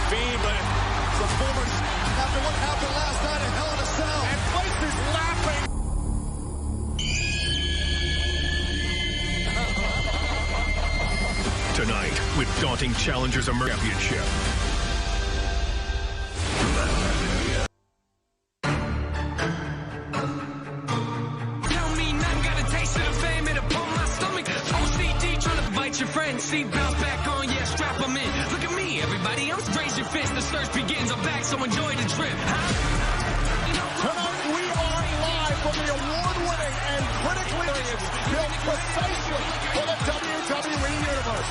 Fiend, but performance after what happened last night at Hell in a Cell. And places laughing. Tonight, with daunting challengers emerging championship. Tell me nothing, got a taste of the fame and upon my stomach. OCD trying to bite your friend. Seat bounce back on, yeah, strap them in. Look at me, everybody else, raise your fist. The search begins, I'm back, so enjoy the trip. Tonight we are live from the award-winning and critically built precisely for the WWE Universe.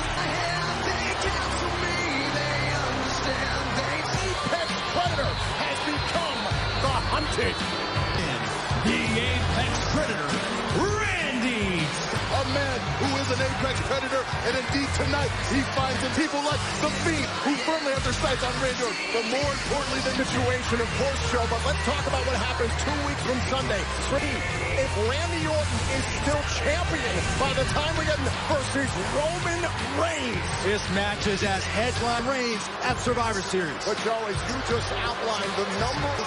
Apex Predator has become the hunted. The Apex Predator, Randy. A man who is an Apex Predator, and indeed tonight he finds in people like The Fiend, who firmly have their sights on Randy Orton. But more importantly, the situation, of course, Joe. But let's talk about what happens 2 weeks from Sunday. If Randy Orton is still champion by the time we get versus Roman Reigns. This match is as headline Reigns at Survivor Series. But Joe, as you just outlined, the number of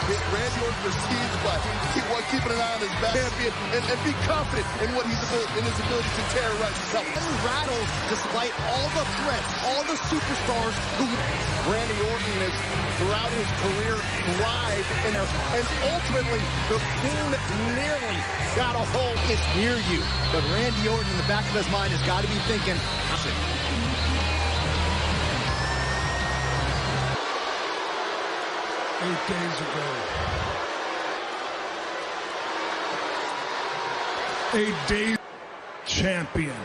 that Randy Orton receives, but keeping an eye on his back champion and be confident in what he's in his ability to terrorize himself. And rattles despite all the threats, all the superstars who Randy Orton has throughout his career thrived in there, and ultimately the Fiend nearly got a hold. is near you. But Randy Orton in the back of his mind has got to be thinking, 8 days ago. 8 days champion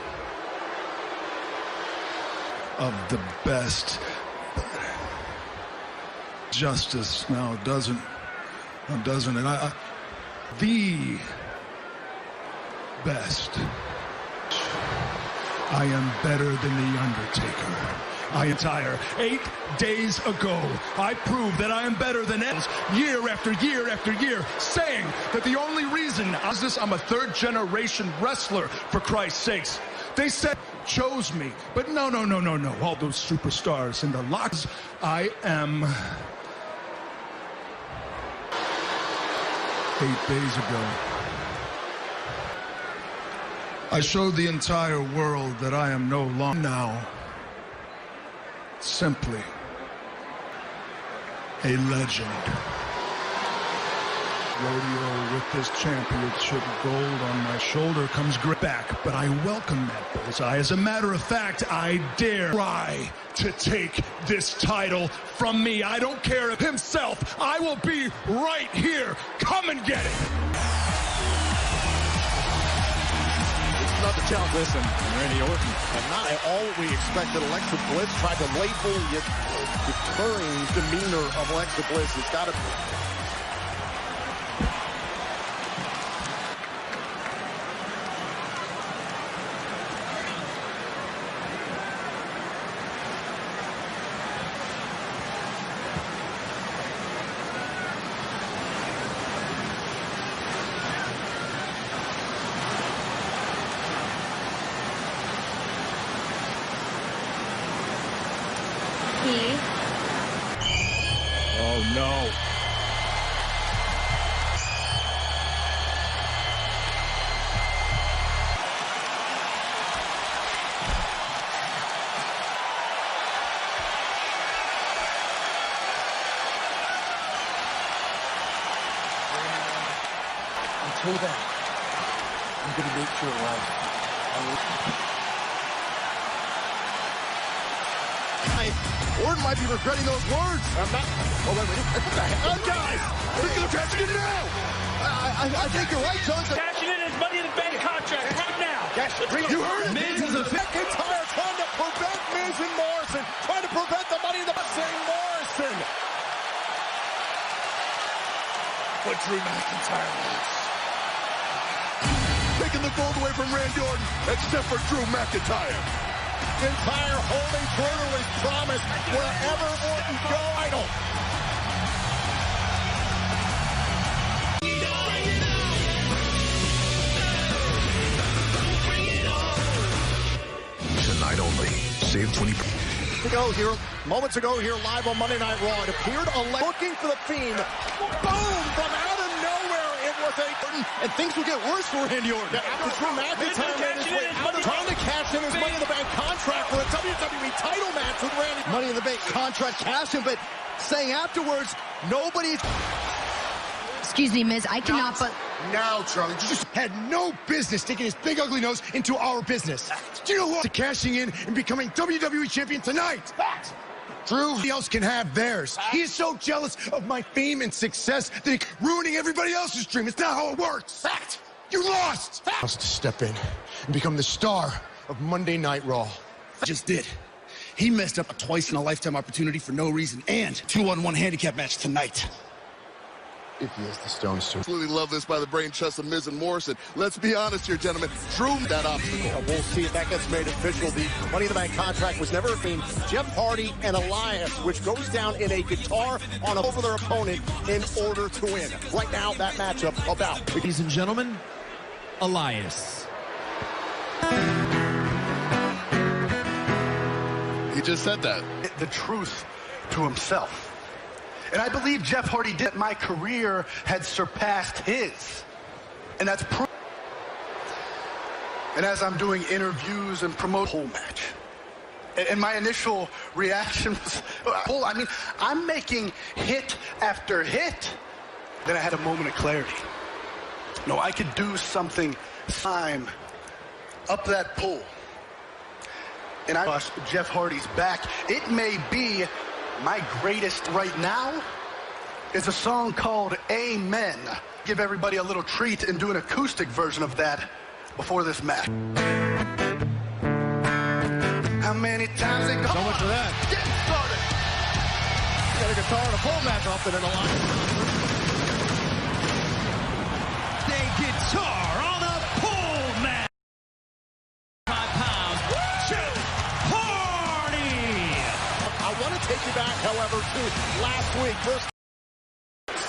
of the best. Justice now doesn't it? The best. I am better than The Undertaker. I am tired. 8 days ago, I proved that I am better than else year after year after year, saying that the only reason I'm a third-generation wrestler, for Christ's sakes. They said, chose me, but no. All those superstars in the locks. I am 8 days ago. I showed the entire world that I am no longer now simply a legend. Rodeo with this championship gold on my shoulder comes great back, but I welcome that bullseye. As a matter of fact, I dare try to take this title from me. I don't care if himself, I will be right here. Come and get it. Not the challenge. Listen, Randy Orton, and not at all what we expected. Alexa Bliss tried to label the deterring demeanor of Alexa Bliss. It's got to. Oh no. until then, I'm going to make sure Orton might be regretting those words. I'm not. Oh, wait. What the hell? Guys, we're going to cash it in now. I think you're right, John. Cashing in his Money in the Bank contract right now. You heard it. Miz is a McIntyre trying to prevent Miz and Morrison. Trying to prevent the Money in the Bank. Saying Morrison. But Drew McIntyre wins. Taking the gold away from Randy Orton, except for Drew McIntyre. McIntyre holding true to his promise. Wherever Orton go, idol. Tonight only. Save 20. Moments ago here, live on Monday Night Raw, it appeared looking for the Fiend. Boom! From out of nowhere, it was and things will get worse for Randy Orton. After Drew McIntyre made his way out of trying to cash in his Money in the Bank contract for a WWE title match with Randy. Money in the Bank contract cash in, but saying afterwards, nobody's... Excuse me, Miz, I cannot but... Now, Charlie, you just had no business sticking his big ugly nose into our business. Do you know who cashing in and becoming WWE champion tonight? Fact. Drew, nobody else can have theirs. He is so jealous of my fame and success that he's ruining everybody else's dream. It's not how it works. Fact. You lost. Fact. To step in and become the star of Monday Night Raw. Just did. He messed up a twice-in-a-lifetime opportunity for no reason, and 2-on-1 handicap match tonight. If he has the stones to. Absolutely love this by the brain trust of Miz and Morrison. Let's be honest here, gentlemen. Drew that obstacle. We'll see if that gets made official. The Money in the Bank contract was never between Jeff Hardy and Elias, which goes down in a guitar over their opponent in order to win. Right now, that matchup about. Ladies and gentlemen, Elias. He just said that. The truth to himself. And I believe Jeff Hardy did. My career had surpassed his. And that's proof. And as I'm doing interviews and promote whole match, and my initial reaction was, I mean, I'm making hit after hit. Then I had a moment of clarity. No, I could do something time up that pole. And I lost Jeff Hardy's back. It may be my greatest right now is a song called Amen. Give everybody a little treat and do an acoustic version of that before this match. How many times they go? So much for that. Get started. Got a guitar and a pole match off in an alliance. A guitar on a pole match. 5 pounds. Jeff Hardy. I want to take you back, however, to last week. First,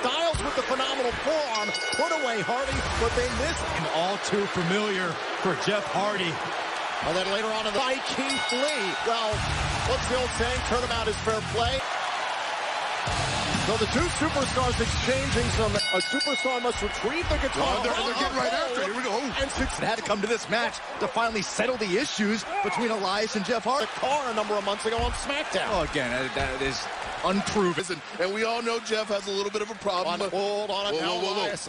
Styles with the phenomenal forearm put away Hardy, but they missed. And all too familiar for Jeff Hardy. And then later on in the fight, Keith Lee. Well, what's the old saying? Turnabout is fair play. So the two superstars exchanging some. A superstar must retrieve the guitar. They're getting right after it. Here we go. And had to come to this match to finally settle the issues between Elias and Jeff Hardy. The car a number of months ago on SmackDown. Oh, again, that is unproven. And we all know Jeff has a little bit of a problem. Hold on. Elias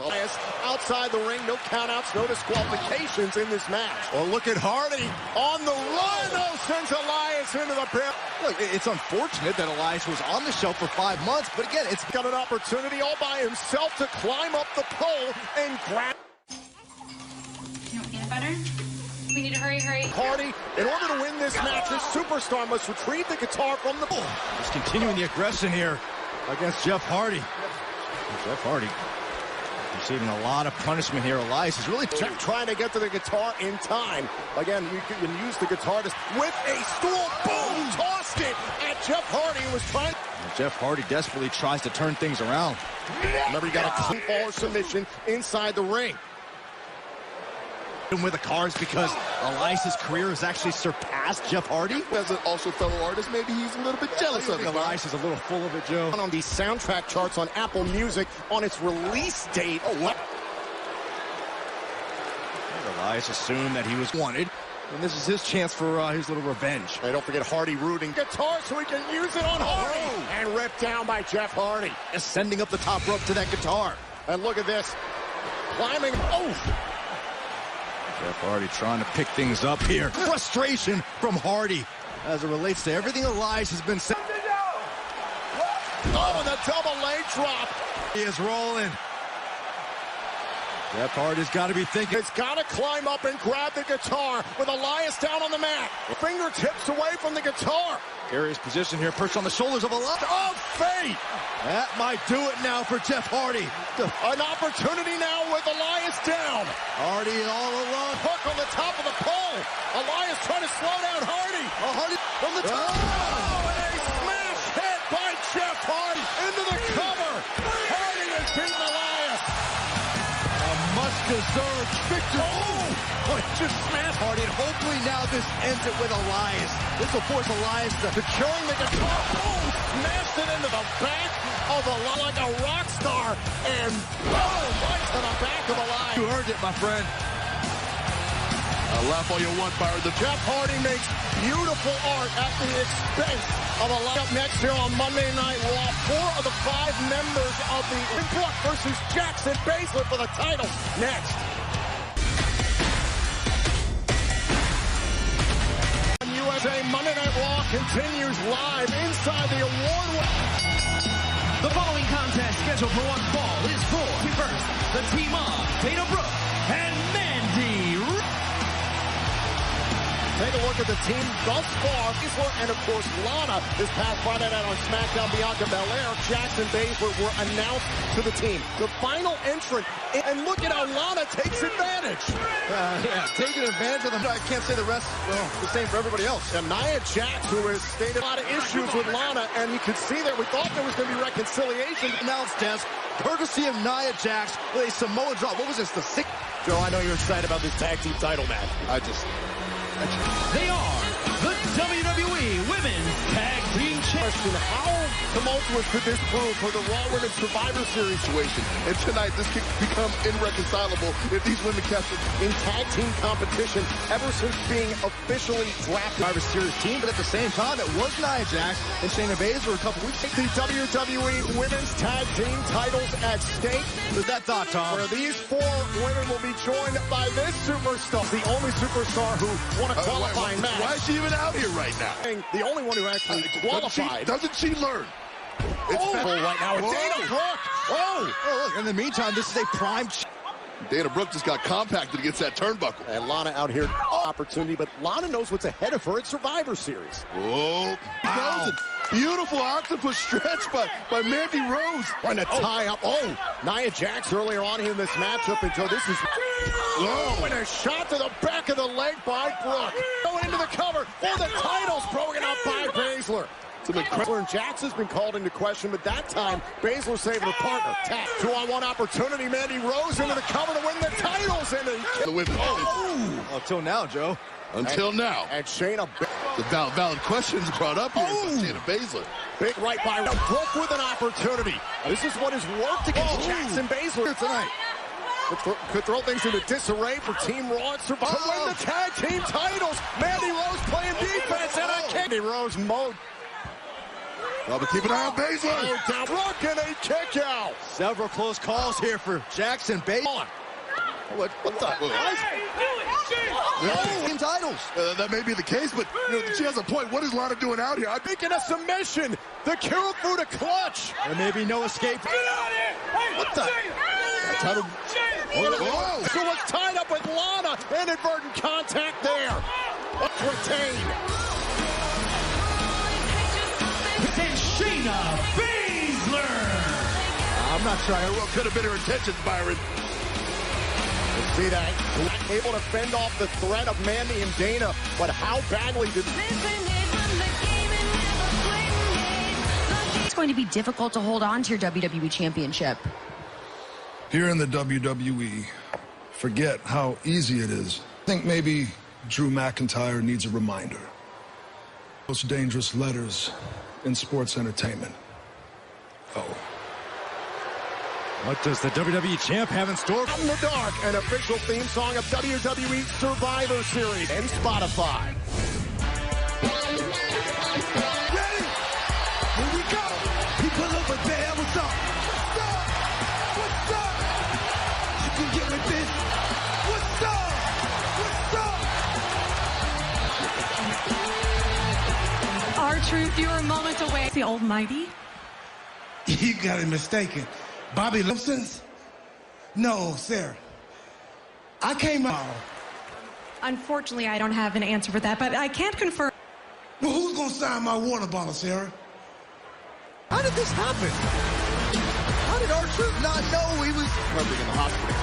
outside the ring. No countouts, no disqualifications in this match. Well, look at Hardy on the run. Oh, sends Elias into the pit. Look, it's unfortunate that Elias was on the show for 5 months, but again, it's got an opportunity all by himself to climb up the pole and grab. You want peanut butter? We need to hurry. Hardy, in order to win this match, this superstar must retrieve the guitar from the pole. Just continuing the aggression here against Jeff Hardy. Jeff Hardy receiving a lot of punishment here. Elias is really trying to get to the guitar in time. Again, you can use the guitar with a stool. Boom! Tossed it at Jeff Hardy, who was trying. Jeff Hardy desperately tries to turn things around. Remember, you got a clean fall or submission inside the ring. With the cards because Elias' career has actually surpassed Jeff Hardy. As an also fellow artist, maybe he's a little bit jealous of it. Elias is a little full of it, Joe. On the soundtrack charts on Apple Music on its release date. Oh, what? Elias assumed that he was wanted, and this is his chance for his little revenge. And don't forget Hardy rooting guitar so he can use it on Hardy. And ripped down by Jeff Hardy. Ascending up the top rope to that guitar. And look at this. Climbing. Oh! Jeff Hardy trying to pick things up here. Frustration from Hardy as it relates to everything Elias has been saying. Oh, and the double leg drop. He is rolling. Jeff Hardy's got to be thinking. He's got to climb up and grab the guitar with Elias down on the mat. Fingertips away from the guitar. Precarious position here, perched on the shoulders of Elias. Oh, fate! That might do it now for Jeff Hardy. An opportunity now with Elias down. Hardy all alone. Hook on the top of the pole. Elias trying to slow down Hardy. Hardy from the top. Oh, and a smash hit by Jeff Hardy into the cover. Hardy has beaten Elias. A must-do deserved victory. Oh, it just smashed Hardy, and hopefully now this ends it with Elias. This will force Elias to Securing the guitar. Oh, smashed it into the back of Elias like a rock star. And boom, right to the back of Elias. You earned it, my friend. Laugh all you want, Byron. The Jeff Hardy makes beautiful art at the expense of a lineup next here on Monday Night Raw. 4 of the 5 members of the Brock versus Jackson Baszler for the title next. USA Monday Night Raw continues live inside the award. The following contest scheduled for one fall is for first the team of Dana Brooke and Mandy Rose. Take a look at the team thus far. Baszler and, of course, Lana this past Friday night on SmackDown. Bianca Belair, Jackson Baszler were announced to the team. The final entrant, and look at how Lana takes advantage. Yeah, taking advantage of them. I can't say the rest, well, the same for everybody else. And Nia Jax, who has stated a lot of issues with Lana, and you could see that we thought there was going to be reconciliation. Announce desk, courtesy of Nia Jax, with a Samoa drop. What was this, the 6th? Joe, I know you're excited about this tag team title match. They are the WWE Women's Tag Team Champions. How tumultuous could this prove for the Raw Women's Survivor Series Situation. And tonight, this could become irreconcilable if these women catch it. in tag team competition ever since being officially drafted. Survivor Series team, but at the same time, it was Nia Jax and Shayna Baszler a couple weeks ago. The WWE Women's Tag Team titles at stake. With that thought, Tom. Where these 4 women will be joined by this superstar, the only superstar who won a qualifying match. Why is she even out here right now? The only one who actually qualified. Doesn't she learn? It's right now. Whoa. Dana Brooke. Oh, look, in the meantime, this is a prime... Dana Brooke just got compacted against that turnbuckle. And Lana out here, opportunity, but Lana knows what's ahead of her at Survivor Series. Whoa. Wow. Beautiful octopus stretch by Mandy Rose. Trying to tie up. Oh, Nia Jax earlier on in this matchup until this is... Whoa. And a shot to the back of the leg by Brooke. Going into the cover for the titles, broken up by Baszler. And Jax has been called into question, but that time, Baszler saving her partner. Tap. 2-on-1 opportunity. Mandy Rose into the cover to win the titles. And The women. Until now, Joe. Until now. And Shayna... The valid questions brought up here by Shayna Baszler. Big right by Brooke with an opportunity. This is what is worked against Jackson Baszler tonight. Could throw things into disarray for Team Raw. To win the tag team titles. Mandy Rose playing defense and a kick. Mandy Rose mode. But keep an eye on Baszler. Down Brooke and a kick out. Several close calls here for Jackson Baszler. What the? Team titles. That may be the case, but she has a point. What is Lana doing out here? I'm Making a submission. The Kirifuda clutch. There may be no escape. Get out of here! Hey, What the? Title. Whoa. So was tied up with Lana. Inadvertent contact there. Retained. And Shayna Baszler. I'm not sure. What could have been her intentions, Byron? See that? Able to fend off the threat of Mandy and Dana, but how badly did... It's going to be difficult to hold on to your WWE Championship. Here in the WWE, forget how easy it is. I think maybe Drew McIntyre needs a reminder. Most dangerous letters in sports entertainment. Oh. What does the WWE champ have in store? Out in the Dark, an official theme song of WWE Survivor Series and Spotify. Ready? Here we go. People over there, what's up? What's up? What's up? You can get with this. What's up? What's up? R-Truth, you are moments away. The Almighty? You got it mistaken. Bobby Lipson's? No, Sarah. I came out. Unfortunately, I don't have an answer for that, but I can't confirm. Well, who's gonna sign my water bottle, Sarah? How did this happen? How did R-Truth not know he was... Remembering in the hospital.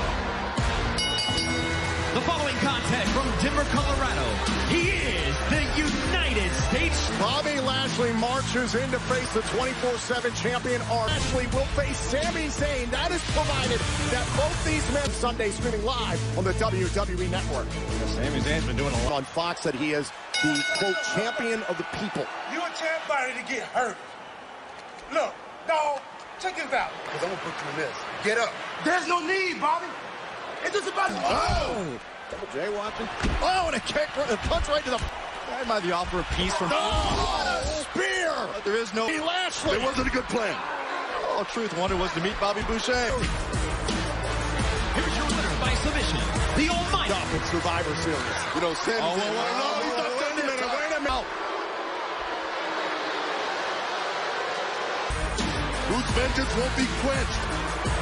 The following contest from Denver, Colorado. He is the United States Bobby Lashley marches in to face the 24/7 champion. Lashley will face Sami Zayn. That is provided that both these men Sunday streaming live on the WWE Network. Sami Zayn's been doing a lot on Fox that he is the, quote, champion of the people. You a champ fighter to get hurt. Look, dog, check this out. Because I'm going to put you in this. Get up. There's no need, Bobby. It's just about... Oh! Double J watching. Oh, and a kick, a punch right to the... That might be the offer of peace from... Oh, spear! But there is no... Lashley! It wasn't a good plan. All Truth wanted was to meet Bobby Boucher. Here's your winner by submission, the Almighty. Up in Survivor Series. You know, Sami Zayn... He's not done Wait a minute. Whose vengeance won't be quenched.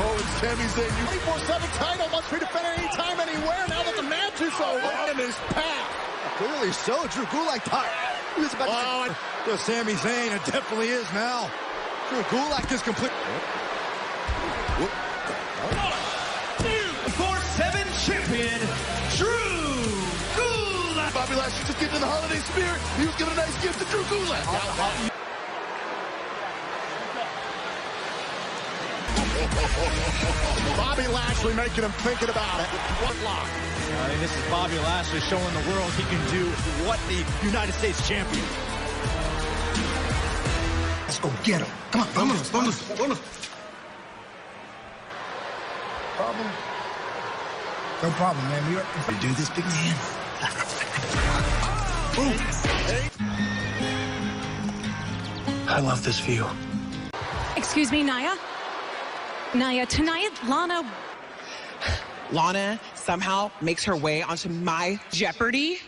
Oh, it's Sami Zayn. 24/7 title must be defended anytime, anywhere. Now that the match is over in his path. Clearly so. Drew Gulak tired. He was about to... Sami Zayn, it definitely is now. Drew Gulak is complete... 24/7 champion, Drew Gulak. Bobby Lashley just getting in the holiday spirit. He was giving a nice gift to Drew Gulak. Bobby Lashley making him thinking about it. One lock. I mean, this is Bobby Lashley showing the world he can do what the United States champion. Let's go get him. Come on, vámonos. Problem? No problem, man. We do this, big man. I love this view. Excuse me, Nia? Nia, tonight, Lana somehow makes her way onto my Jeopardy?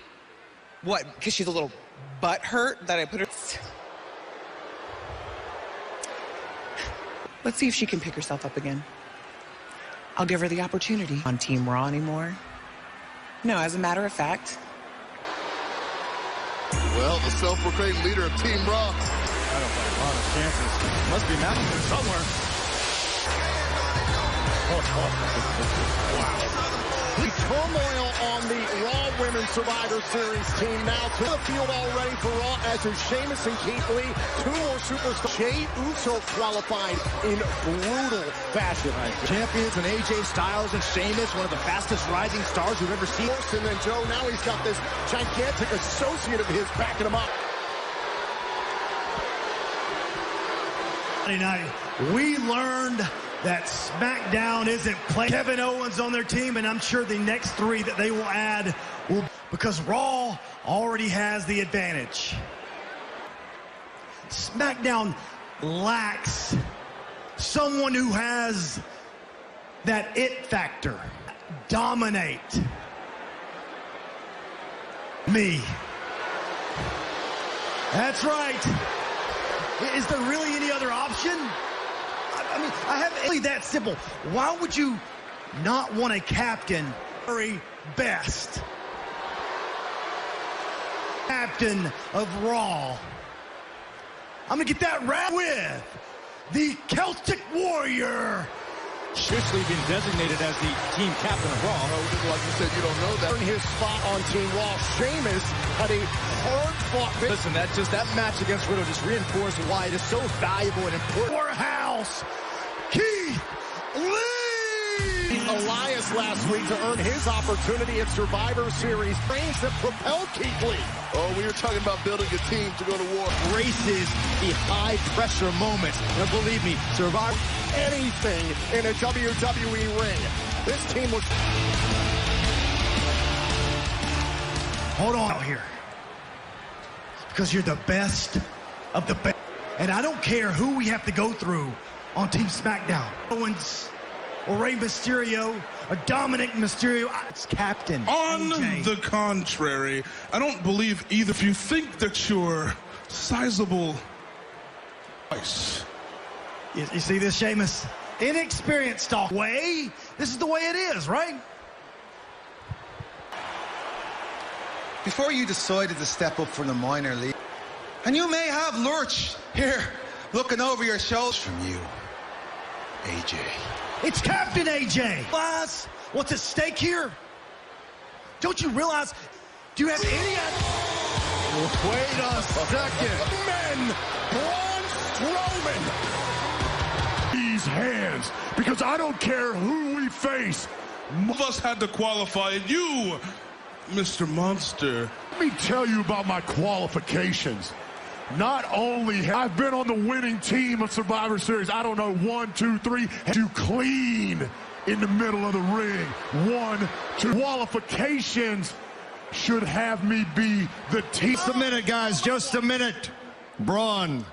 What, because she's a little butt hurt that I put her... Let's see if she can pick herself up again. I'll give her the opportunity. On Team Raw anymore? No, as a matter of fact. Well, the self-proclaimed leader of Team Raw. I don't think Lana's chances must be mounting somewhere. The turmoil on the Raw Women's Survivor Series team now to the field already for Raw, as is Sheamus and Keith Lee. Two more superstars. Jey Uso qualified in brutal fashion. Champions and AJ Styles and Sheamus, one of the fastest rising stars we've ever seen. And then Joe, now he's got this gigantic associate of his backing him up. Night, we learned that SmackDown isn't playing. Kevin Owens on their team, and I'm sure the next three that they will add will, because Raw already has the advantage. SmackDown lacks someone who has that it factor. Dominate. Me. That's right. Is there really any other option? I mean, I have only that simple. Why would you not want a captain? Very best captain of Raw. I'm gonna get that right with the Celtic Warrior. Officially been designated as the team captain of Raw. Like you said, you don't know that. In his spot on Team Raw, Sheamus had a hard-fought victory. Listen, that match against Riddle just reinforced why it is so valuable and important. Powerhouse, Keith Lee. Elias last week to earn his opportunity at Survivor Series. Reigns that propelled Keith Lee. Oh, we were talking about building a team to go to war. Races the high-pressure moments. Now, believe me, Survivor... anything in a WWE ring. This team was... Hold on out here. Because you're the best of the best. And I don't care who we have to go through on Team SmackDown. Owens or Rey Mysterio or Dominic Mysterio. It's Captain On AJ. the contrary, I don't believe either. If you think that you're sizable... You see this, Sheamus? Inexperienced talk. Way? This is the way it is, right? Before you decided to step up for the minor league, and you may have Lurch here looking over your shoulders from you, AJ. It's Captain AJ. Realize what's at stake here? Don't you realize? Do you have any idea? Wait a second. Men, Braun Strowman. These hands, because I don't care who we face. Most of us had to qualify, and you, Mr. Monster. Let me tell you about my qualifications. Not only have I been on the winning team of Survivor Series, I don't know, 1, 2, 3, to clean in the middle of the ring. 1, 2. Qualifications should have me be the team. Just a minute, guys, just a minute. Braun,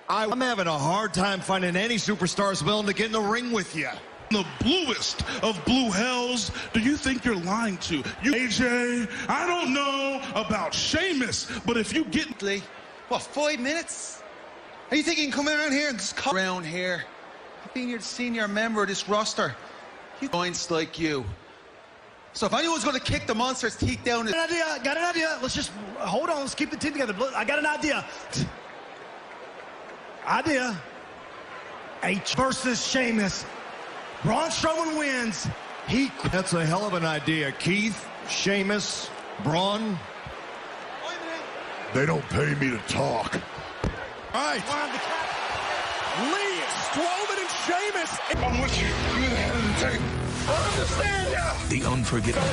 I'm having a hard time finding any superstars willing to get in the ring with you. The bluest of blue hells, do you think you're lying to? You, AJ, I don't know about Sheamus, but if you get... What, 5 minutes? Are you thinking you can come around here and just come around here? I've been here the senior member of this roster. You points like you. So if anyone's going to kick the Monster's teeth down... Got an idea. Let's just hold on. Let's keep the team together. I got an idea. H versus Sheamus. Braun Strowman wins. That's a hell of an idea. Keith, Sheamus, Braun. They don't pay me to talk. All right. Lee, Strowman, and Sheamus. I'm with you. You're the head of the tape. Understand ya. The unforgettable,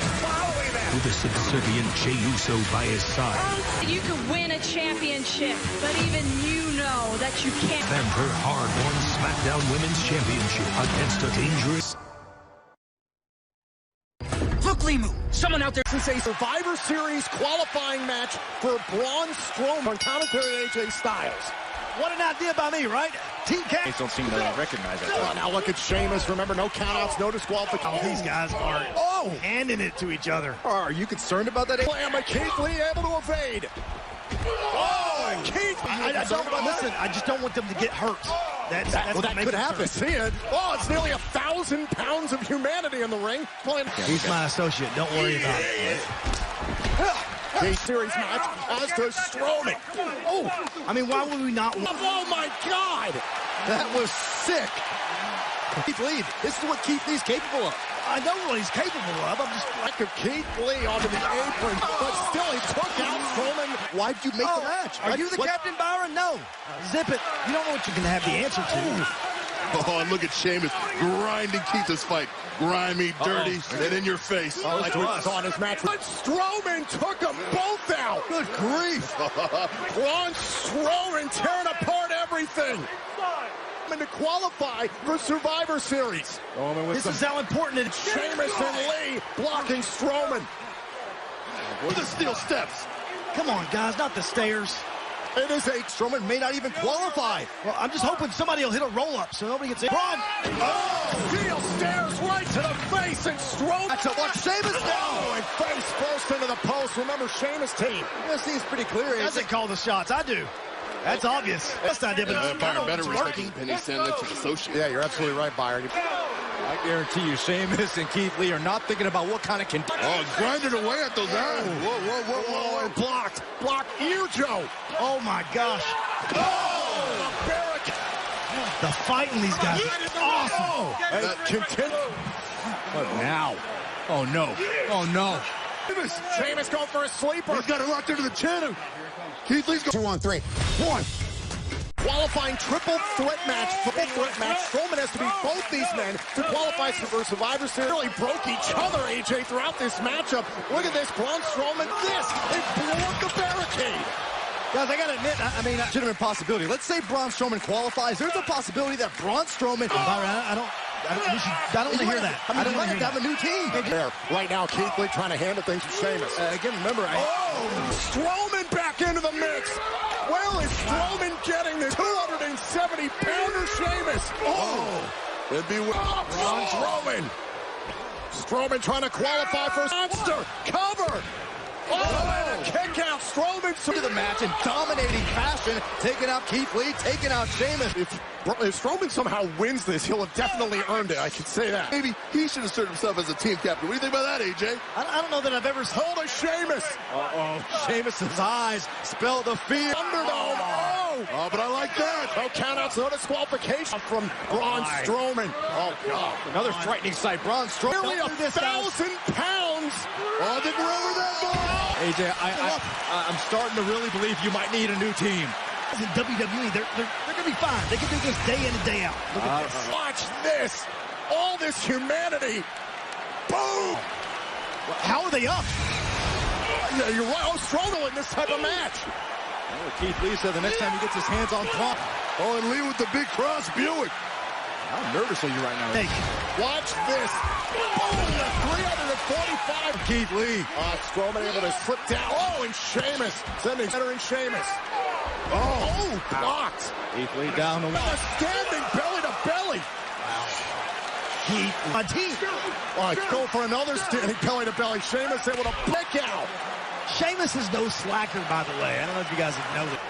with a subservient Jey Uso by his side. You can win a championship, but even you know that you can't. And her hard-won SmackDown Women's Championship against a dangerous... Look, Limu, someone out there. This is a Survivor Series qualifying match for Braun Strowman on commentary AJ Styles. What an idea by me, right? TK. They don't seem to recognize it. Oh, now look at Sheamus. Remember, no countouts, no disqualifications. These guys are handing it to each other. Are you concerned about that? Slam, Keith Lee able to evade. Oh, Keith! I just don't want them to get hurt. That's that could happen. See it? Oh, it's nearly 1,000 pounds of humanity in the ring. He's my associate. Don't worry about it. Series match as to Strowman. Oh, I mean, why would we not? Oh my God, that was sick. Keith Lee, this is what Keith Lee's capable of. I know what he's capable of. I'm just like of Keith Lee onto the apron, but still he took out Strowman. Why'd you make the match? Are you the captain, Byron? No. Zip it. You don't know what you can have the answer to. Oh, and look at Sheamus grinding Keith this fight. Grimy, dirty, and in your face. Like we saw in his match. But Strowman took them both out. Good grief. Braun Strowman tearing apart everything. And to qualify for Survivor Series. This is how important it is. Sheamus and Lee blocking Strowman. With the steel steps. Come on, guys, not the stairs. It is Strowman may not even qualify. Well, I'm just hoping somebody will hit a roll-up so nobody gets in. Braun! Oh! Steel stairs right to the face, and Strowman... That's a watch Sheamus now! Oh, and face first into the post. Remember, Sheamus team. This seems pretty clear. He doesn't call the shots. I do. That's obvious. That's not different. Byron better respect his opinion standing next to his associate. Yeah, you're absolutely right, Byron. I guarantee you, Sheamus and Keith Lee are not thinking about what kind of grinded away at those arms. Whoa, blocked. Blocked ear, Joe. Oh, my gosh. Oh, barricade. The fight in these guys is awesome. Continue. What now? Oh, no. Oh, no. Sheamus going for a sleeper. He's got it locked into the chin. Keith Lee's going 2 on 3. 1. Qualifying triple threat match. Strowman has to beat both these men to qualify for Survivor Series. Really broke each other, AJ, throughout this matchup. Look at this, Braun Strowman. It blew up the barricade. Guys, I gotta admit, I mean, legitimate possibility. Let's say Braun Strowman qualifies. There's a possibility that Braun Strowman... I don't want to hear that. I mean, you might have to have a new team. There, right now, Keith Lee trying to handle things with Sheamus. Again, remember, Strowman back into the mix. Well, is Strowman getting the 270-pounder Sheamus? Oh, it'd be Braun Strowman. Strowman trying to qualify for monster cover. Oh, and a kick out. Strowman to the match in dominating fashion, taking out Keith Lee, taking out Sheamus. If Strowman somehow wins this, he'll have definitely earned it. I can say that. Maybe he should assert himself as a team captain. What do you think about that, AJ? I don't know that I've ever... Hold a Sheamus. Sheamus's eyes spell the fear. Thunderdome. Oh, but I like that. No countouts, no disqualification from Braun Strowman. Oh, God. Another frightening sight. Braun Strowman. Nearly 1,000 pounds. Oh, I think we're over that ball. AJ, I'm starting to really believe you might need a new team. In WWE, they're going to be fine. They can do this day in and day out. Look at this. Watch this. All this humanity. Boom. How are they up? Yeah, you're right. Oh, Strowman in this type of match. Well, Keith Lee said the next time he gets his hands on Trump. Oh, and Lee with the big cross Buick. How nervous are you right now? Hey, watch this. Boom, the 345. Keith Lee. Strowman able to slip down. Oh, and Sheamus. Sending better in Sheamus. Oh, blocked. Keith Lee down the line. Standing belly to belly. Wow. Keith, my team. Go for another standing belly to belly. Sheamus able to pick out. Sheamus is no slacker, by the way. I don't know if you guys have noticed.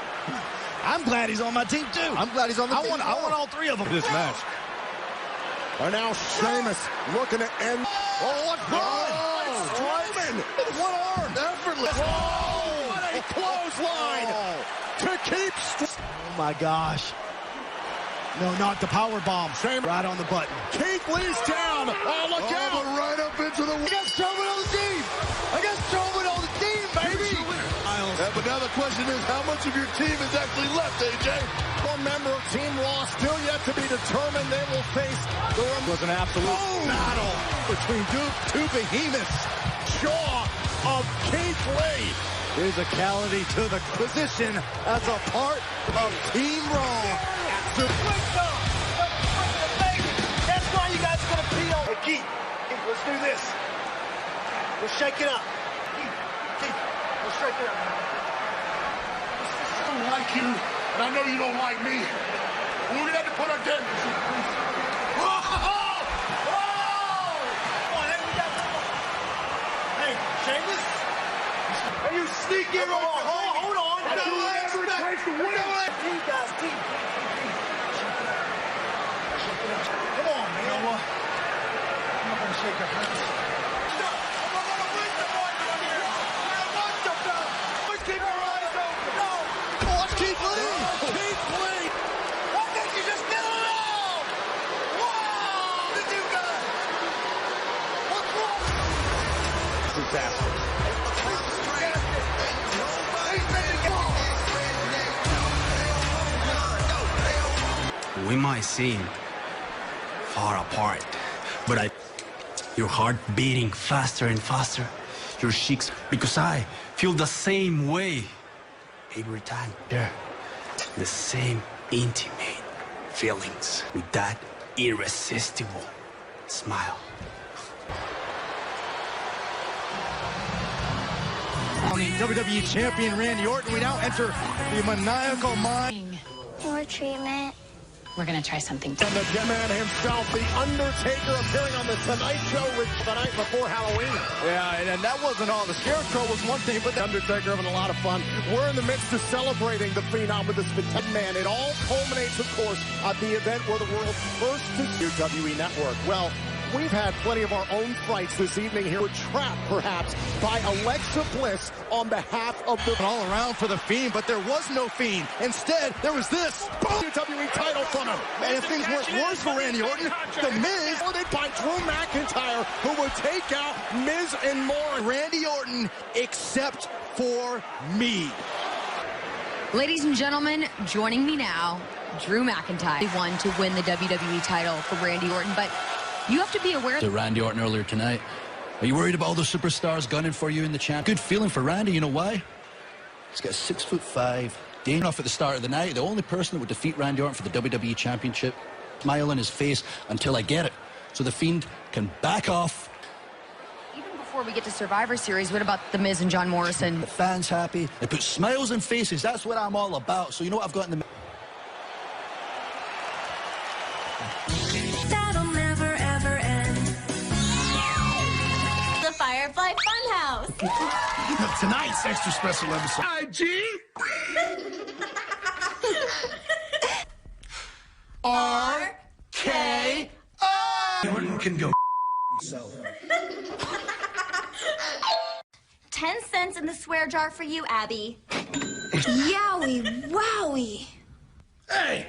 I'm glad he's on my team, too. I'm glad he's on the team. I want all three of them. This match. And now Sheamus looking to end. Oh, what's Strowman with one arm. Effortless. Oh, what a clothesline to keep. Oh, my gosh. No, not the power bomb. Sheamus right on the button. Keith Lee's down. Oh, look out. But right up into the... I got Strowman on the team. I got Strowman on the team, baby. Yeah, but now the question is, how much of your team is actually left, AJ? One member of Team Raw still yet to be determined. They will face the... It was an absolute battle between two behemoths. Jaw of Keith Lee. Physicality to the position as a part of Team Raw. That's why you guys are going to peel. Hey, Keith, let's do this. Let's shake it up. Keith, let's shake it up. I don't like you, and I know you don't like me. We're going to have to put our dead... Hey, Sheamus? Are you sneaky? Hold on. I don't ever take the win. Team, guys, team. Come on, man. You know what? I'm not going to shake your hands. Keep your eyes open. No. Watch Keith Lee. Keith Lee. I think you just did it all. Wow. Did you guys? What's wrong? Disaster. We might seem far apart, but your heart beating faster and faster, your cheeks, because I feel the same way every time. Yeah. The same intimate feelings with that irresistible smile. WWE Champion Randy Orton, we now enter the maniacal mind. More treatment. We're going to try something. And the man himself, The Undertaker, appearing on The Tonight Show with the night before Halloween. Yeah, and that wasn't all. The Scarecrow was one thing, but The Undertaker having a lot of fun. We're in the midst of celebrating the Phenom with this man. It all culminates, of course, at the event where the world's first WWE Network. Well, we've had plenty of our own fights this evening here. We're trapped, perhaps, by Alexa Bliss on behalf of the... all around for the Fiend, but there was no Fiend. Instead, there was this. WWE title from him. And if things weren't worse for Randy Orton, The Miz... Ordered by Drew McIntyre, who would take out Miz and more. Randy Orton, except for me. Ladies and gentlemen, joining me now, Drew McIntyre. He won to win the WWE title for Randy Orton, but you have to be aware... To Randy Orton earlier tonight. Are you worried about all the superstars gunning for you in the champ? Good feeling for Randy, you know why? He's got a 6'5", danger enough at the start of the night. The only person that would defeat Randy Orton for the WWE Championship, smile on his face until I get it. So the Fiend can back off. Even before we get to Survivor Series, what about The Miz and John Morrison? The fans happy. They put smiles on faces. That's what I'm all about. So you know what I've got in the... That'll never, ever end. The Firefly Funhouse. Tonight's extra special episode. IG? R-K-O. Orton can go himself. 10 cents in the swear jar for you, Abby. Yowie, wowie. Hey!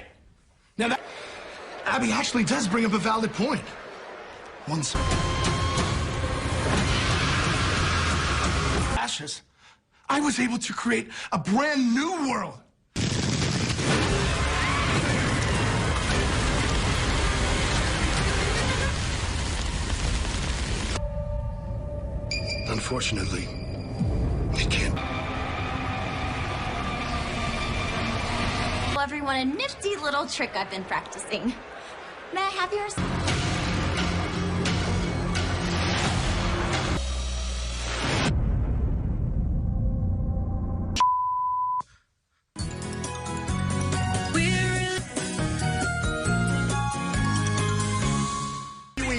Now that... Abby actually does bring up a valid point. One second. Ashes. I was able to create a brand new world. Unfortunately, we can't. Well, everyone, a nifty little trick I've been practicing. May I have yours?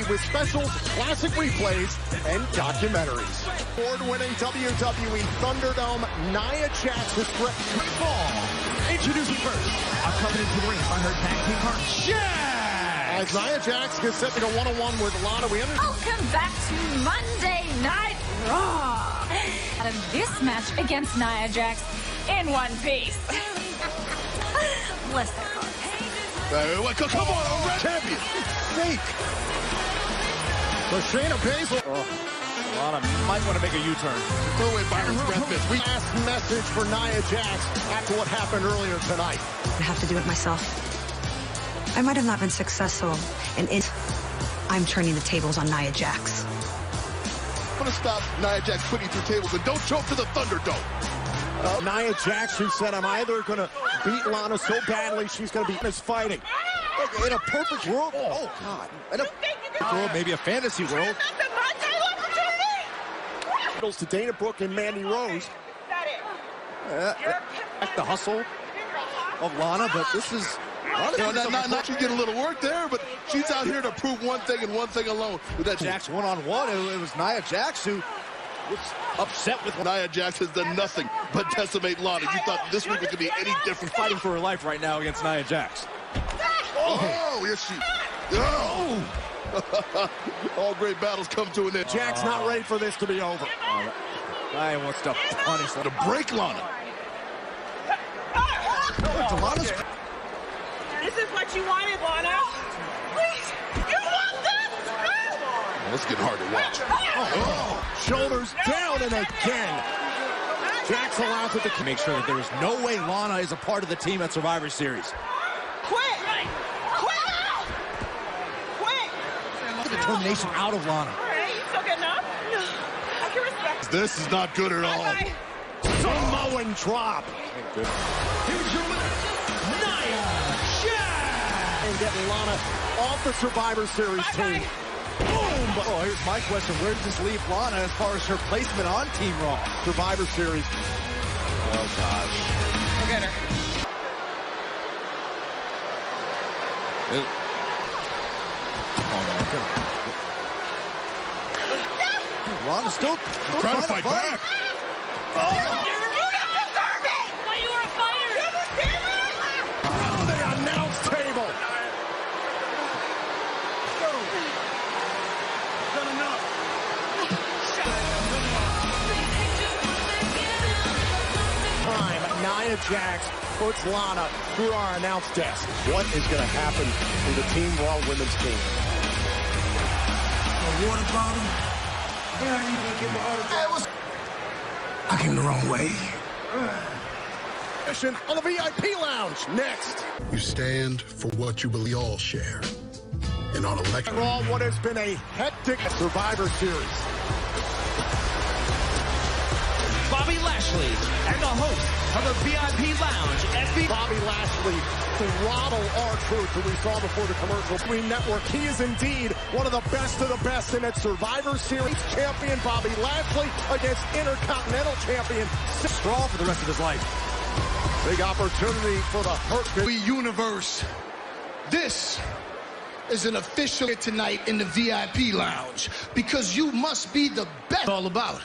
With specials, classic replays, and documentaries. Award-winning WWE Thunderdome, Nia Jax is fall. Introducing first, coming into the ring, I heard tag team partner. Yeah! As Nia Jax gets set to go one-on-one with Lana, Welcome back to Monday Night Raw. Out of this match against Nia Jax in one piece. Bless their hearts. Come on, Red Champion. Fake. Shayna Baszler. Lana might want to make a U-turn. Throw in Byron's breath miss. Last message for Nia Jax after what happened earlier tonight. I have to do it myself. I might have not been successful in it. I'm turning the tables on Nia Jax. I'm going to stop Nia Jax putting through tables and don't show up to the Thunderdome. Nia Jax, who said, I'm either going to beat Lana so badly she's going to be fighting. In a perfect world, oh God! In a world, maybe a fantasy world. To Dana Brooke and Mandy Rose. The hustle of Lana, but this is. She's getting a little work there, but she's out here to prove one thing and one thing alone. With that Jax one-on-one, it was Nia Jax who was upset with Nia Jax has done nothing but decimate Lana. You thought this week was going to be any different? Fighting for her life right now against Nia Jax. Oh, yes, she. Oh. All great battles come to an end. Jack's not ready for this to be over. Nia wants to punish to break Lana. This is what you wanted, Lana. Please, you want this? Well, it's getting hard to watch. Shoulders down and again. Jax allows it to make sure that there is no way Lana is a part of the team at Survivor Series. Quit! Determination out of Lana. All right, you still good enough? No, I can respect. This is not good at all. Samoan drop. Here's your winner, Nia Jax. And getting Lana off the Survivor Series team. Boom! Oh, here's my question. Where does this leave Lana as far as her placement on Team Raw? Survivor Series. Oh, gosh. Look at her. Lana's still trying to fight back. Oh, you were a fighter. Oh, the announce table. Done enough. Time, Nia Jax puts Lana through our announce desk. What is going to happen to the Team Raw women's team? A water bottle? I came the wrong way. On the VIP lounge next. You stand for what you believe all share. And on election. Raw, what has been a hectic Survivor Series. Bobby Lashley and the host of the VIP Lounge, Bobby Lashley throttle R-Truth, who we saw before the commercial. Screen Network. He is indeed one of the best in that Survivor Series champion, Bobby Lashley, against Intercontinental champion. Straw for the rest of his life. Big opportunity for the Hurt Universe. This is an official tonight in the VIP Lounge because you must be the best. All about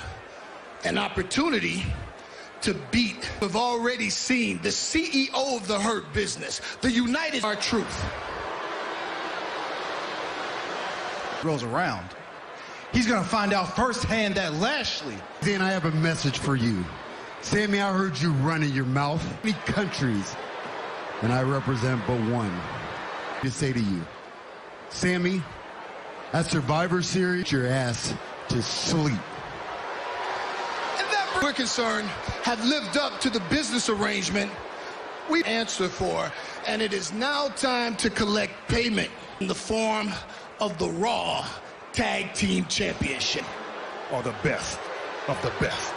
an opportunity to beat. We've already seen the CEO of the Hurt Business, the United R-Truth. Rolls around. He's gonna find out firsthand that Lashley. Then I have a message for you. Sammy, I heard you running your mouth. Many countries, and I represent but one. To say to you, Sammy, at Survivor Series, your ass to sleep. And that we're concerned, have lived up to the business arrangement we answer for, and it is now time to collect payment in the form of the Raw Tag Team Championship. Or the best of the best.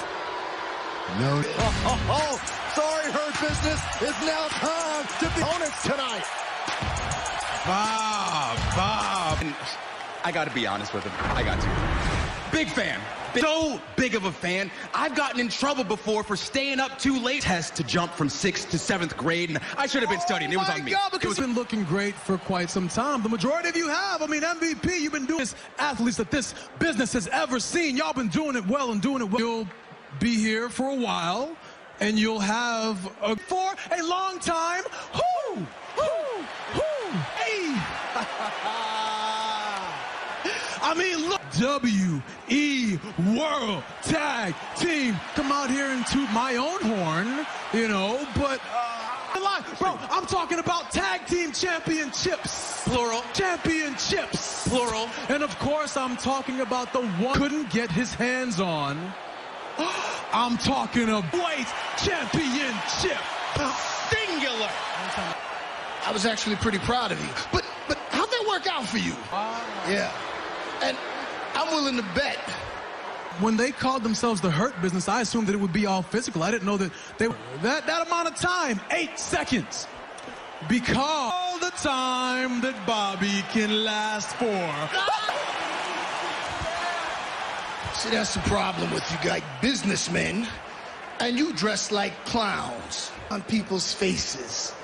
No. Sorry, Hurt Business. It's now time to be opponents tonight. Bob. I got to be honest with him. I got to. Big fan. So big of a fan. I've gotten in trouble before for staying up too late. Test to jump from 6th to 7th grade, and I should have been studying. It was on me. God, because it's been looking great for quite some time. The majority of you have. I mean, MVP, you've been doing this, athletes that this business has ever seen. Y'all been doing it well and doing it well. You'll be here for a while, and you'll have for a long time. Hey! I mean, look, W.E. World Tag Team. Come out here and toot my own horn, you know, but, bro, I'm talking about Tag Team Championships. Plural. Championships. Plural. And, of course, I'm talking about the one couldn't get his hands on. I'm talking a White Championship. Singular. I was actually pretty proud of you. But how'd that work out for you? Yeah. And I'm willing to bet. When they called themselves the Hurt Business, I assumed that it would be all physical. I didn't know that they were that amount of time, 8 seconds. Because all the time that Bobby can last for. See, that's the problem with you guys, businessmen, and you dress like clowns on people's faces.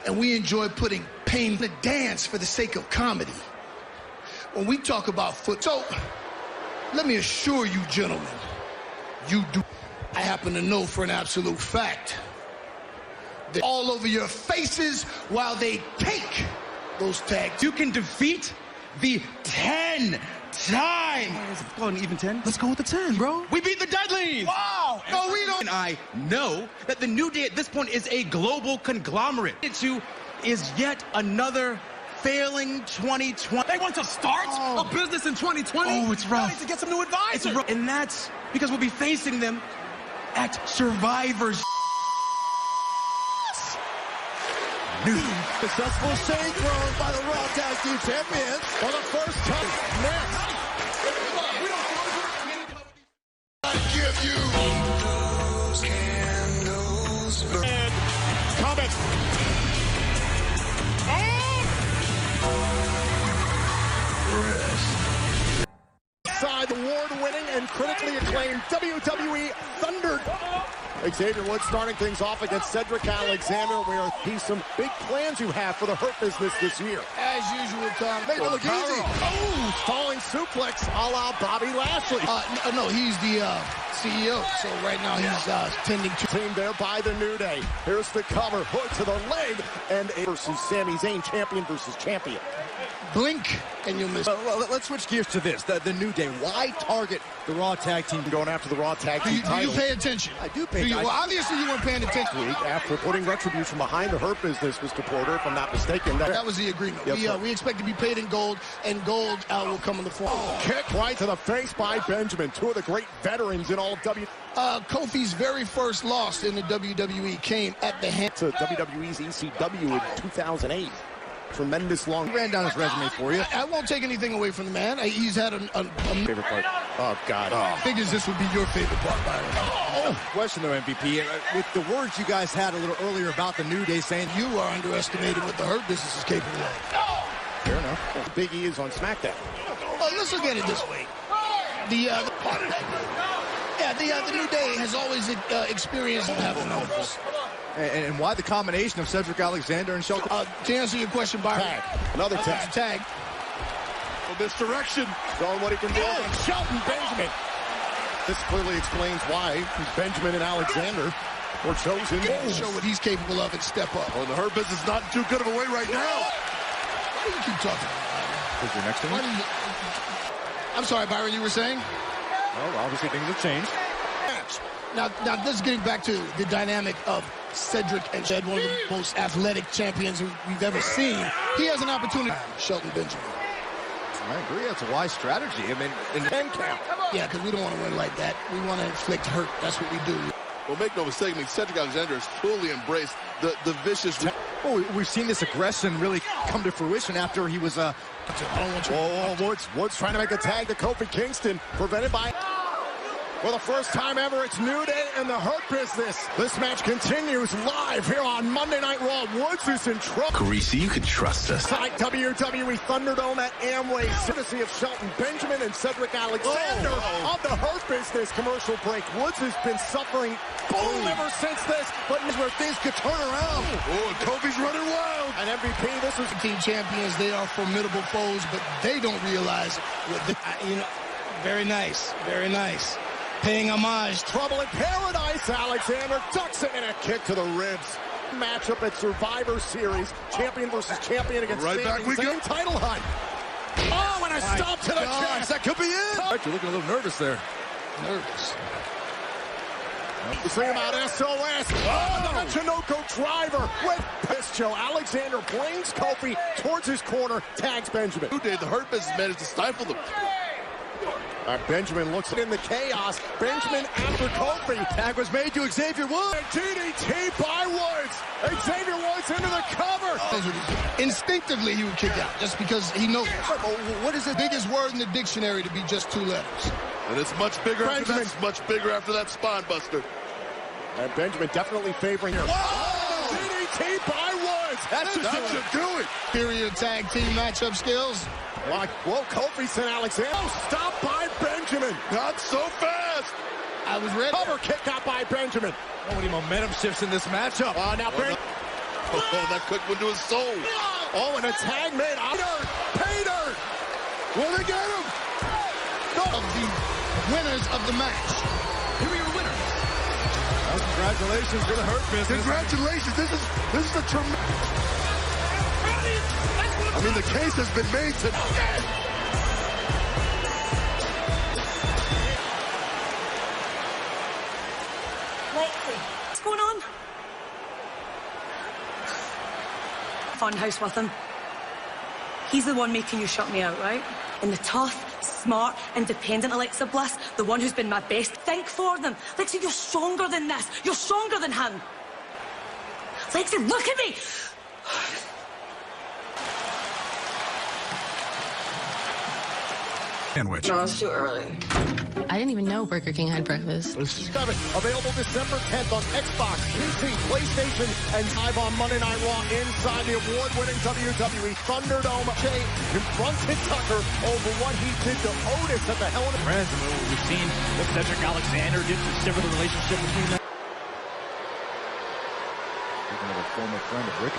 And we enjoy putting pain in the dance for the sake of comedy. When we talk about so let me assure you, gentlemen, you do. I happen to know for an absolute fact that all over your faces while they take those tags. You can defeat the 10 times. Go on, even 10? Let's go with the 10, bro. We beat the Dudleys. Wow. No, we don't. And I know that the New Day at this point is a global conglomerate. It is yet another failing 2020. They want to start a business in 2020? Oh, it's rough. I need to get some new advisors. And that's because we'll be facing them at Survivor's. New successful shade thrown by the Raw Tag Team Champions for the first time. Next, I give you and comments. Side award-winning and critically acclaimed WWE Thunder. Xavier Woods starting things off against Cedric Alexander, where he's some big plans you have for the Hurt Business this year. As usual, Tom. Make it look easy. Oh, falling suplex a la Bobby Lashley. No, he's the CEO, so right now he's tending to. Team there by the New Day. Here's the cover, hook to the leg, and versus Sami Zayn, champion versus champion. Blink, and you'll miss. Well, let's switch gears to this, the New Day. Why target the Raw Tag Team? Going after the Raw Tag Team title. Do you pay attention? I do pay attention. Well, obviously you weren't paying attention. Week after putting retribution behind the Hurt Business, Mr. Porter, if I'm not mistaken. That was the agreement. Yes, we expect to be paid in gold, and gold will come in the form. Kick right to the face by Benjamin. Two of the great veterans in all of Kofi's very first loss in the WWE came at the hand to WWE's ECW in 2008. Tremendous long. Ran down his resume for you. I won't take anything away from the man. He's had a favorite part. Oh, God. Figures this would be your favorite part, Byron. Question, though, MVP. With the words you guys had a little earlier about the New Day saying you are underestimating what the Hurt Business is capable of. Fair enough. Well, Big E is on SmackDown. Let's look at it this way. The New Day has always experienced having numbers. And why the combination of Cedric Alexander and Shelton? To answer your question, Byron. Tag. Another tag. Tag. Misdirection. Showing what he can do. Shelton Benjamin. This clearly explains why Benjamin and Alexander were chosen. Show what he's capable of and step up. Well, the Hurt Business is not in too good of a way right now. Why do you keep talking? Is your next one? I'm sorry, Byron, you were saying? Well, obviously things have changed. Now this is getting back to the dynamic of Cedric and Jed, one of the most athletic champions we've ever seen. He has an opportunity. Shelton Benjamin. I agree. That's a wise strategy. I mean, in 10 count. Yeah, because we don't want to win like that. We want to inflict hurt. That's what we do. Well, make no mistake, I mean, Cedric Alexander has fully embraced the vicious... Oh, we've seen this aggression really come to fruition after he was... Woods trying to make a tag to Kofi Kingston, prevented by... For the first time ever, it's New Day in the Hurt Business. This match continues live here on Monday Night Raw. Woods is in trouble. Greasy, you can trust us. WWE Thunderdome at Amway, courtesy of Shelton Benjamin and Cedric Alexander of the Hurt Business. Commercial break. Woods has been suffering ever since this, but where things could turn around. Oh, Kofi's running wild. And MVP, this is team champions. They are formidable foes, but they don't realize what very nice, very nice. Paying homage. Trouble in paradise. Alexander ducks it and a kick to the ribs. Matchup at Survivor Series. Champion versus champion against right back we go. Title hunt. Oh, and a stop to the chest. That could be it. You're looking a little nervous there. Nervous. The thing about SOS. Oh, the Chinoco driver with Pischo. Alexander brings Kofi towards his corner, tags Benjamin. New Day, the Hurt Business managed to stifle them. Benjamin looks in the chaos. Benjamin after Kofi. Tag was made to Xavier Woods. DDT by Woods. Xavier Woods into the cover. Instinctively, he would kick out just because he knows. What is the biggest word in the dictionary to be just 2 letters? And it's much bigger after that. It's much bigger after that spine buster. And Benjamin definitely favoring here. Whoa! DDT by Woods. That should do it. Superior tag team matchup skills. Whoa, Kofi sent Alexander. Oh, stop by Benjamin. Not so fast. I was ready. Cover kick out by Benjamin. Oh, many momentum shifts in this matchup. Now Benjamin. Oh, that cooked into his soul. Oh, and a tag made. Pater. Will they get him? Of the winners of the match. Here are your winners. Well, congratulations to the Hurt Business. Congratulations. This is a tremendous... I mean, the case has been made to... What's going on? Funhouse with him. He's the one making you shut me out, right? And the tough, smart, independent Alexa Bliss, the one who's been my best. Think for them. Lexi, you're stronger than this. You're stronger than him. Lexi, look at me. Sandwich. No, it's too early. I didn't even know Burger King had breakfast. Available December 10th on Xbox, PC, PlayStation, and live on Monday Night Raw inside the award-winning WWE Thunderdome. Jay confronted Tucker over what he did to Otis at the Hell in a... Friends, we've seen what Cedric Alexander did to sever the relationship between them. Speaking of a former friend of Rick.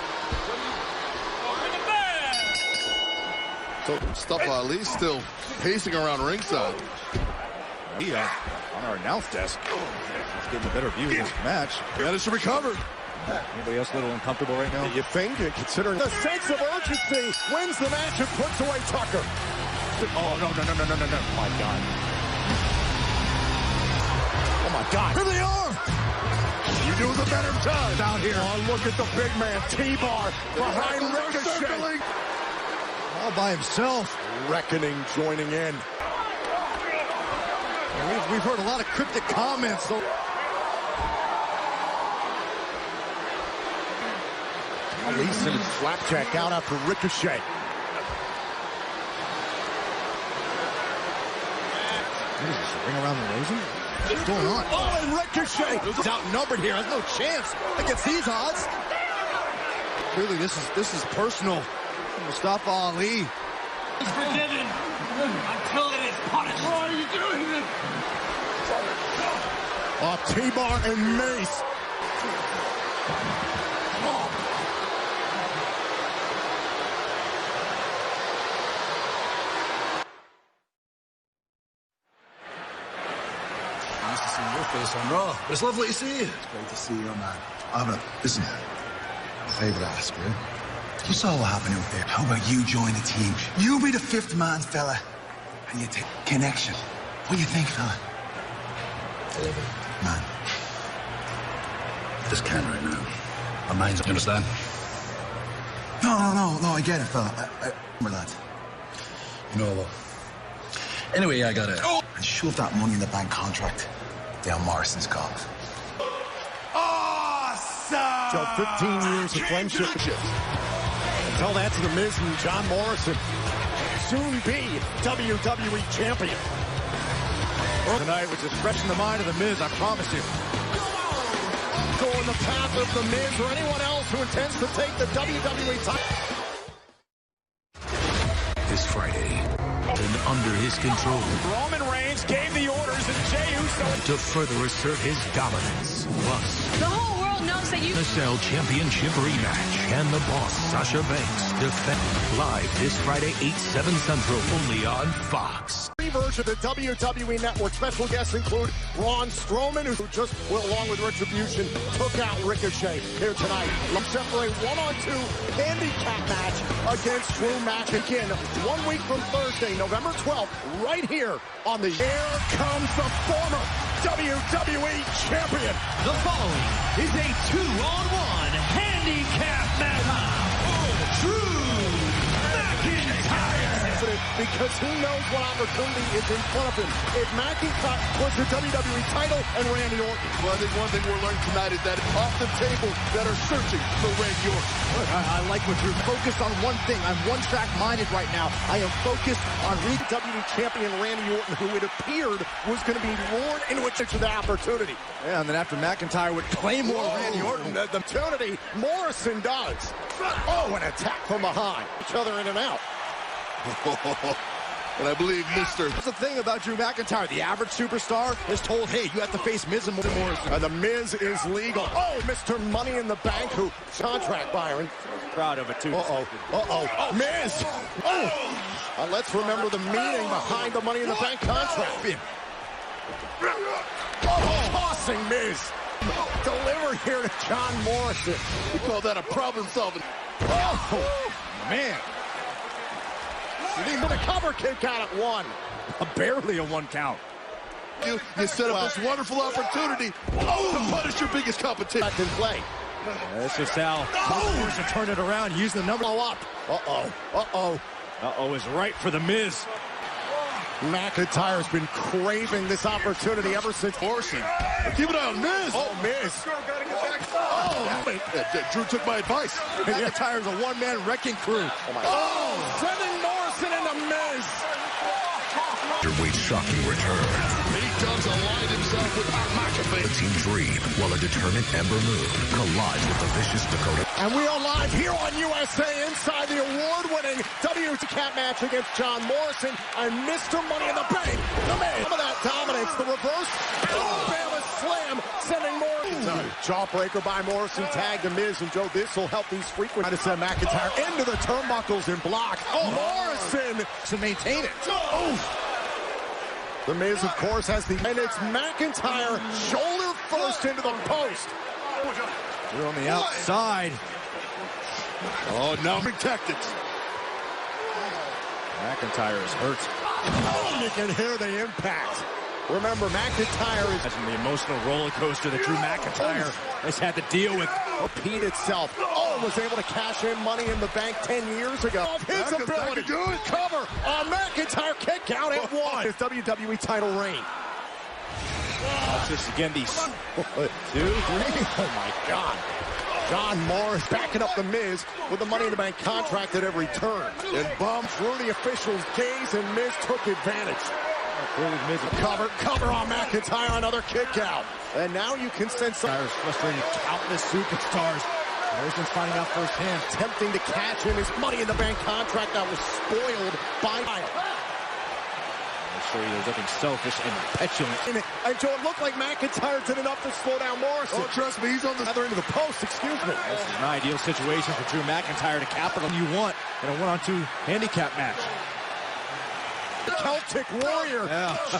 So Mustafa Ali still pacing around ringside. On our announce desk. Let's get a better view of this match. Managed to recover. Anybody else a little uncomfortable right now? You think, considering the sense of urgency, wins the match and puts away Tucker. Oh, no. Oh, my God. Oh, my God. Here they are. You do the better time down here. Oh, look at the big man. T-Bar behind Ricochet. All by himself. Reckoning joining in. We've heard a lot of cryptic comments. Ali sent his flapjack out after Ricochet. What is this, a ring around the rosy? What's going on? Oh, and Ricochet! He's outnumbered here. Has no chance against these odds. Clearly, this is personal. Mustafa Ali. He's forgiven until it is punished. Why are you doing this? T-Bar and Mace. Nice to see your face on Raw, but it's lovely to see you. It's great to see you, man. Listen, a favor to ask you. You saw what happened out there. How about you join the team? You be the fifth man, fella. And you take connection. What do you think, fella? Man. Just can't right now. My mind's... You understand? No, I get it, fella. Remember that. No. Anyway, I gotta shove that Money in the Bank contract down Morrison's collar. So 15 years of friendship. Tell that to The Miz and John Morrison. Soon be WWE champion. Tonight, which is fresh in the mind of The Miz, I promise you. Go in the path of The Miz or anyone else who intends to take the WWE title. This Friday, and under his control. Roman Reigns gave the orders and Jey Uso to further assert his dominance. Plus, The whole world knows that you... the Cell Championship rematch and the boss, Sasha Banks, defend live this Friday, 8/7 Central, only on Fox. Version of the WWE Network. Special guests include Braun Strowman, who just, along with Retribution, took out Ricochet here tonight. Let's separate 1-on-2 handicap match against Drew McIntyre. 1 week from Thursday, November 12th, right here on the Here Comes the former WWE Champion. The following is a 2-on-1 handicap match. Drew McIntyre. Because he knows what opportunity is in front of him. If McIntyre was the WWE title and Randy Orton. Well, I think one thing we're learning tonight is that off the table that are searching for Randy Orton. I like what you're focused on one thing. I'm one-track minded right now. I am focused on WWE Champion Randy Orton, who it appeared was going to be lured into the opportunity. Yeah, and then after McIntyre would claim more Randy Orton. The opportunity Morrison does. Oh, an attack from behind. Each other in and out. And I believe Mr. That's the thing about Drew McIntyre. The average superstar is told, hey, you have to face Miz and Morrison. And The Miz is legal. Oh, Mr. Money in the Bank, who contract Byron. Proud of it, too. Miz. Oh. Let's remember the meaning behind the Money in the Bank contract. Tossing Miz. Delivered here to John Morrison. We call that a problem-solving. Oh, man. The cover kick out at 1. Barely a 1 count. You set up this wonderful opportunity to punish your biggest competition. Back in play. This is how Morrison turn it around, use the number. Up. Uh-oh is right for The Miz. McIntyre's been craving this opportunity ever since Morrison. Keep an eye on Miz. Oh, Miz. Drew took my advice. McIntyre's a one-man wrecking crew. Sending Morrison into Miz. Weight shocking return. He does align himself with McAfee. The Team Dream, while a determined Ember Moon collides with the vicious Dakota. And we are live here on USA inside the award-winning WWE Cat match against John Morrison and Mr. Money in the Bank. Some of that dominance, the reverse Alabama slam, sending Morrison. Jawbreaker by Morrison, tag to Miz, and Joe, this will help these frequent to send McIntyre into the turnbuckles and block. Morrison to maintain it. The Miz, of course, has the... And it's McIntyre shoulder first into the post. We're on the outside. Oh, now protected. McIntyre is hurt. You can hear the impact. Remember, McIntyre is... the emotional roller coaster that Drew McIntyre has had to deal with. Repeat itself. Was able to cash in Money in the Bank 10 years ago. His ability to cover a McIntyre kick out at 1. His WWE title reign. Watch this again. These 2, 3. Oh my God. John Morris backing up the Miz with the Money in the Bank contract at every turn. And bumped through the official's gaze, and Miz took advantage. Cover on McIntyre, another kick out. And now you can sense frustrating countless superstars. Morrison's finding out firsthand. Attempting to catch him his Money in the Bank contract that was spoiled by... I'll show you there's nothing selfish and petulant. And Joe, it looked like McIntyre did enough to slow down Morrison. Oh, trust me, he's on the other end of the post, excuse me. This is an ideal situation for Drew McIntyre to capital you want in a 1-on-2 handicap match. The Celtic Warrior,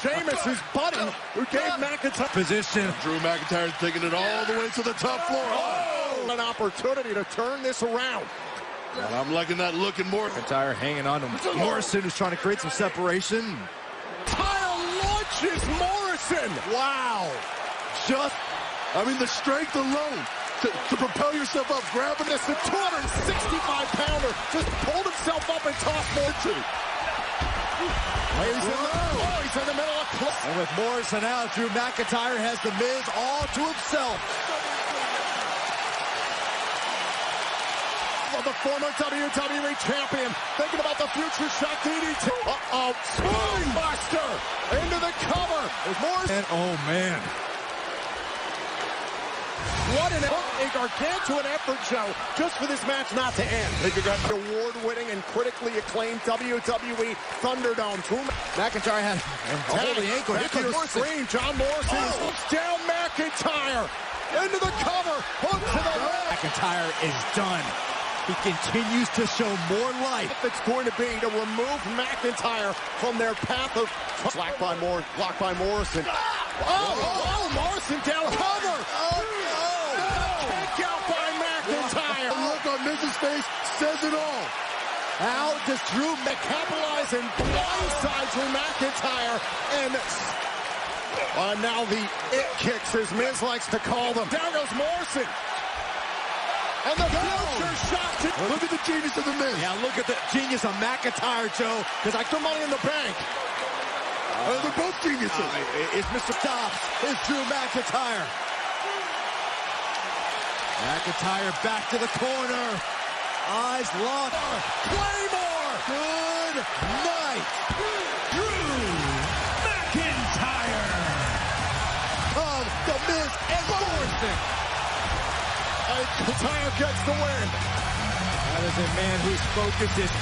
Sheamus, his buddy, who gave McIntyre position. Drew McIntyre taking it all the way to the top floor. An opportunity to turn this around. And I'm liking that look in Morrison. McIntyre hanging on to Morrison, who's trying to create some separation. Tile launches Morrison. Wow. I mean, the strength alone to propel yourself up, grabbing this. The 265-pounder just pulled himself up and tossed Morrison. He's in the middle of play. And with Morrison out, Drew McIntyre has The Miz all to himself. The former WWE champion thinking about the future shot DDT. Spinebuster into the cover. There's Morrison. And oh man. What a gargantuan effort, Joe, just for this match not to end. They got the award-winning and critically acclaimed WWE Thunderdome. McIntyre has hold the ankle. Here comes Morrison. Screen. John Morrison looks down McIntyre into the cover. Hook to the leg. McIntyre is done. He continues to show more life. It's going to be to remove McIntyre from their path of blocked by Morrison. Morrison down cover. Kick out by McIntyre. The look on Miz's face says it all. How does Drew capitalize and blindside Drew McIntyre? And now the it kicks, as Miz likes to call them. Down goes Morrison. And the future shot. Look at the genius of The Miz. Yeah, look at the genius of McIntyre, Joe. Because I threw money in the bank. They're both geniuses. It's Mr. Stops. It's Drew McIntyre. McIntyre back to the corner. Eyes locked. Claymore. Good night. Drew McIntyre. Of The Miz and Morrison. McIntyre gets the win. That is a man whose focus is